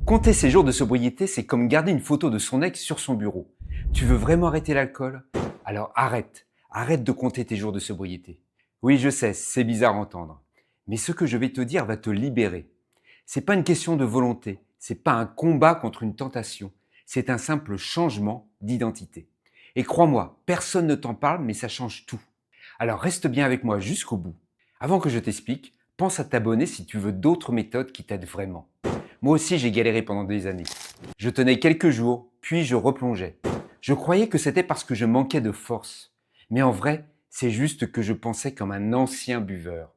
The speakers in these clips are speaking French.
Compter ses jours de sobriété, c'est comme garder une photo de son ex sur son bureau. Tu veux vraiment arrêter l'alcool? Alors arrête. Arrête de compter tes jours de sobriété. Oui, je sais, c'est bizarre à entendre. Mais ce que je vais te dire va te libérer. C'est pas une question de volonté. C'est pas un combat contre une tentation. C'est un simple changement d'identité. Et crois-moi, personne ne t'en parle, mais ça change tout. Alors reste bien avec moi jusqu'au bout. Avant que je t'explique, pense à t'abonner si tu veux d'autres méthodes qui t'aident vraiment. Moi aussi, j'ai galéré pendant des années. Je tenais quelques jours, puis je replongeais. Je croyais que c'était parce que je manquais de force. Mais en vrai, c'est juste que je pensais comme un ancien buveur.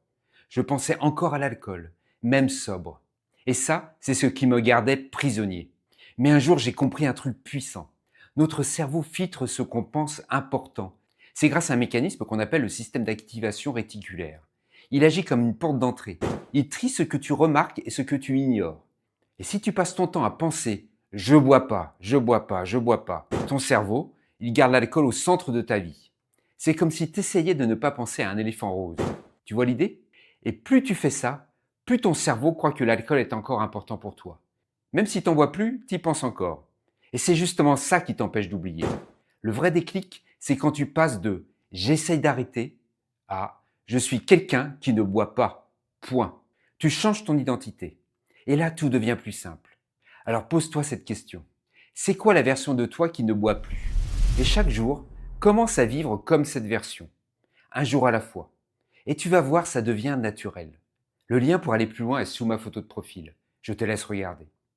Je pensais encore à l'alcool, même sobre. Et ça, c'est ce qui me gardait prisonnier. Mais un jour, j'ai compris un truc puissant. Notre cerveau filtre ce qu'on pense important. C'est grâce à un mécanisme qu'on appelle le système d'activation réticulaire. Il agit comme une porte d'entrée. Il trie ce que tu remarques et ce que tu ignores. Et si tu passes ton temps à penser « je bois pas, je bois pas, je bois pas », ton cerveau, il garde l'alcool au centre de ta vie. C'est comme si tu essayais de ne pas penser à un éléphant rose. Tu vois l'idée? Et plus tu fais ça, plus ton cerveau croit que l'alcool est encore important pour toi. Même si t'en bois plus, t'y penses encore. Et c'est justement ça qui t'empêche d'oublier. Le vrai déclic, c'est quand tu passes de « j'essaye d'arrêter » à « je suis quelqu'un qui ne boit pas ». Point. Tu changes ton identité. Et là, tout devient plus simple. Alors pose-toi cette question. C'est quoi la version de toi qui ne boit plus? Et chaque jour, commence à vivre comme cette version. Un jour à la fois. Et tu vas voir, ça devient naturel. Le lien pour aller plus loin est sous ma photo de profil. Je te laisse regarder.